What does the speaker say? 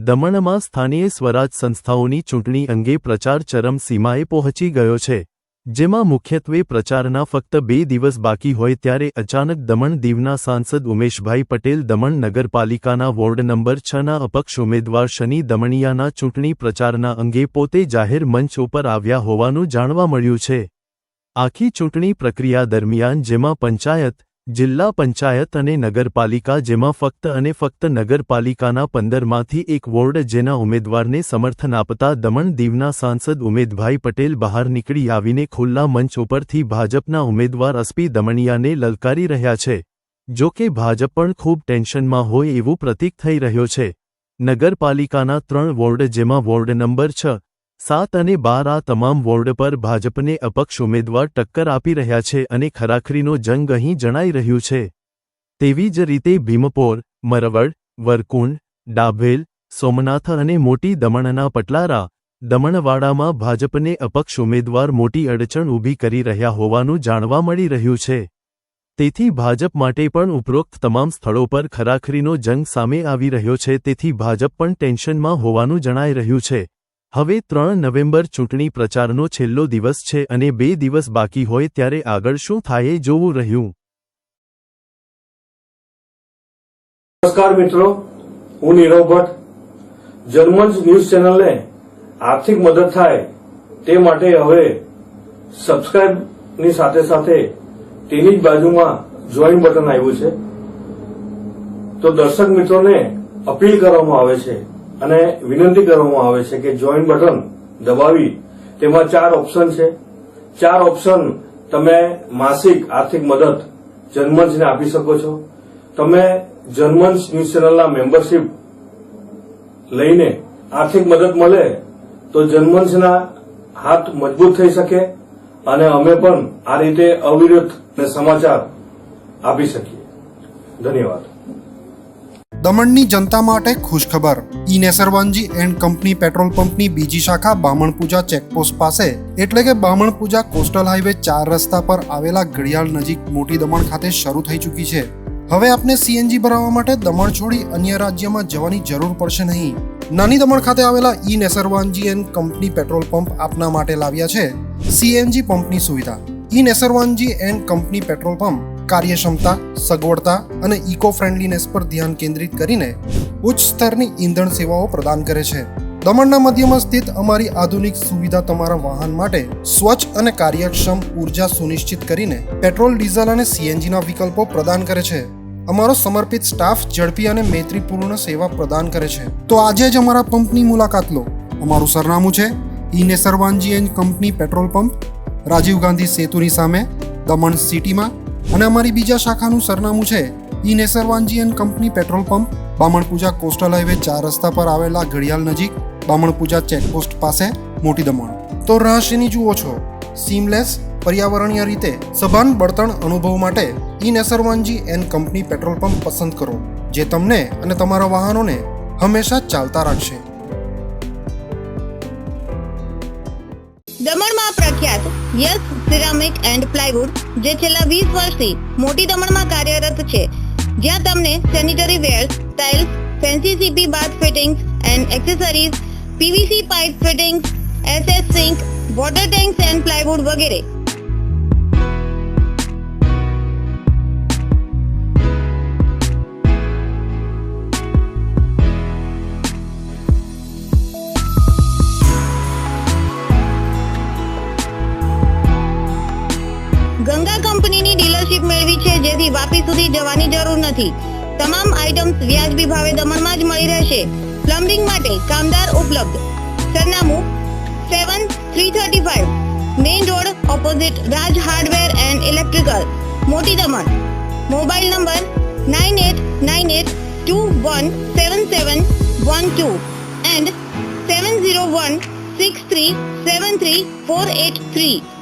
દમણમાં સ્થાનીય સ્વરાજ સંસ્થાઓની ચૂંટણી અંગે પ્રચાર ચરમસીમાએ પહોંચી ગયો છે, જેમાં મુખ્યત્વે પ્રચારના ફક્ત 2 દિવસ બાકી હોય ત્યારે અચાનક દમણ દીવના સાંસદ ઉમેશભાઈ પટેલ દમણ નગરપાલિકાના વોર્ડ નંબર 6ના અપક્ષ ઉમેદવાર શનિ દમણિયાના ચૂંટણી પ્રચારના અંગે પોતે જાહેર મંચ ઉપર આવ્યા હોવાનું જાણવા મળ્યું છે। આખી ચૂંટણી પ્રક્રિયા દરમિયાન જેમાં પંચાયત, જિલ્લા પંચાયત અને નગરપાલિકા જેમાં ફક્ત અને ફક્ત નગરપાલિકાના 15માંથી 1 વોર્ડ જેના ઉમેદવારને સમર્થન આપતા દમણ દીવના સાંસદ ઉમેશભાઈ પટેલ બહાર નીકળી આવીને ખુલ્લા મંચ ઉપરથી ભાજપના ઉમેદવાર એસપી દમણિયાને લલકારી રહ્યા છે। જો કે ભાજપ પણ ખૂબ ટેન્શનમાં હોય એવું પ્રતીક થઈ રહ્યો છે। નગરપાલિકાના 3 વોર્ડ જેમાં વોર્ડ નંબર 6, 7 અને 12 આ તમામ વોર્ડ પર ભાજપને અપક્ષ ઉમેદવાર ટક્કર આપી રહ્યા છે અને ખરાખરીનો જંગ અહીં જણાઈ રહ્યું છે। તેવી જ રીતે ભીમપોર, મરવડ, વરકુંડ, ડાભેલ, સોમનાથ અને મોટી દમણના પટલારા, દમણવાડામાં ભાજપને અપક્ષ ઉમેદવાર મોટી અડચણ ઊભી કરી રહ્યા હોવાનું જાણવા મળી રહ્યું છે। તેથી ભાજપ માટે પણ ઉપરોક્ત તમામ સ્થળો પર ખરાખરીનો જંગ સામે આવી રહ્યો છે। તેથી ભાજપ પણ ટેન્શનમાં હોવાનું જણાઈ રહ્યું છે। હવે 3 નવેમ્બર ચૂંટણી પ્રચારનો છેલ્લો દિવસ છે અને 2 દિવસ બાકી હોય ત્યારે આગળ શું થાય એ જોવું રહ્યું। નમસ્કાર મિત્રો, હું નીરવ ભટ્ટ। જનમંચ ન્યૂઝ ચેનલને આર્થિક મદદ થાય તે માટે હવે સબસ્ક્રાઇબની સાથે સાથે તેની જ બાજુમાં જોઈન બટન આવ્યું છે। તો દર્શક મિત્રોને અપીલ કરવામાં આવે છે અને વિનંતી કરવામાં આવે છે કે જોઈન બટન દબાવી તેમાં 4 ઓપ્શન છે। 4 ઓપ્શન તમે માસિક આર્થિક મદદ જનમંચને આપી શકો છો। તમે જનમંચ ન્યૂઝ ચેનલના મેમ્બરશીપ લઈને આર્થિક મદદ મળે તો જનમંચના હાથ મજબૂત થઈ શકે અને અમે પણ આ રીતે અવિરત સમાચાર આપી શકીએ। ધન્યવાદ। દમણની જનતા માટે ખુશખબર। ઈ નેસરવાંજી એન્ડ કંપની પેટ્રોલ પંપની બીજી શાખા બામણપૂજા ચેકપોસ્ટ પાસે એટલે કે બામણપૂજા કોસ્ટલ હાઈવે 4 રસ્તા પર આવેલા ઘડિયાળ નજીક મોટી દમણ ખાતે શરૂ થઈ ચૂકી છે। હવે આપને સીએનજી ભરાવવા માટે દમણ છોડી અન્ય રાજ્યમાં જવાની જરૂર પડશે નહીં। નાની દમણ ખાતે આવેલા ઈ Neserwanji and company petrol pump આપના માટે લાવ્યા છે સીએનજી પંપની સુવિધા। ઈ Neserwanji and company petrol pump કાર્યક્ષમતા, સગવડતા અને ઇકો ફ્રેન્ડલીનેસ પર ધ્યાન કેન્દ્રિત કરીને ઉચ્ચ સ્તરની ઈંધણ સેવાઓ પ્રદાન કરે છે। દમણના મધ્યમાં સ્થિત અમારી આધુનિક સુવિધા તમારા વાહન માટે સ્વચ્છ અને કાર્યક્ષમ ઉર્જા સુનિશ્ચિત કરીને પેટ્રોલ, ડીઝલ અને સીએનજીના વિકલ્પો પ્રદાન કરે છે। અમારો સમર્પિત સ્ટાફ ઝડપી અને મૈત્રીપૂર્ણ સેવા પ્રદાન કરે છે। તો આજે જ અમારા પંપની મુલાકાત લો। અમારું સરનામું છે E Neserwanji and company petrol pump, Rajiv Gandhi સેતુની સામે, દમણ સિટીમાં। અને અમારી બીજા શાખાનું સરનામું છે E Neserwanji and company petrol pump, Bamanpuja coastal highway 4 રસ્તા પર આવેલા ઘડિયાળ નજીક, બામણપૂજા ચેકપોસ્ટ પાસે, મોટી દમણ। તો રહસ્યની જુઓ છો સીમલેસ, પર્યાવરણીય રીતે સભાન બળતણ અનુભવ માટે ઈ Neserwanji and company petrol pump પસંદ કરો, જે તમને અને તમારા વાહનોને હંમેશા ચાલતા રાખશે। દમણમાં પ્રખ્યાત યસ સિરામિક એન્ડ પ્લાયવુડ જે છેલ્લા 20 વર્ષથી મોટી દમણમાં કાર્યરત છે, જ્યાં તમને sanitary wares, tiles, fancy CP bath fittings and accessories, PVC pipe fittings, SS sink, water tanks and plywood વગેરે। ગંગા કંપનીની ડીલરશીપ મેળવી છે, જેથી વાપી સુધી જવાની જરૂર નથી। તમામ આઇટમ્સ વ્યાજબી ભાવે દમણમાં જ મળી રહેશે। પ્લમ્બિંગ માટે કામદાર ઉપલબ્ધ। સરનામું 7335 main road opposite Raj hardware and electrical, મોટી દમણ। Mobile number 9898217712 and 7016373483।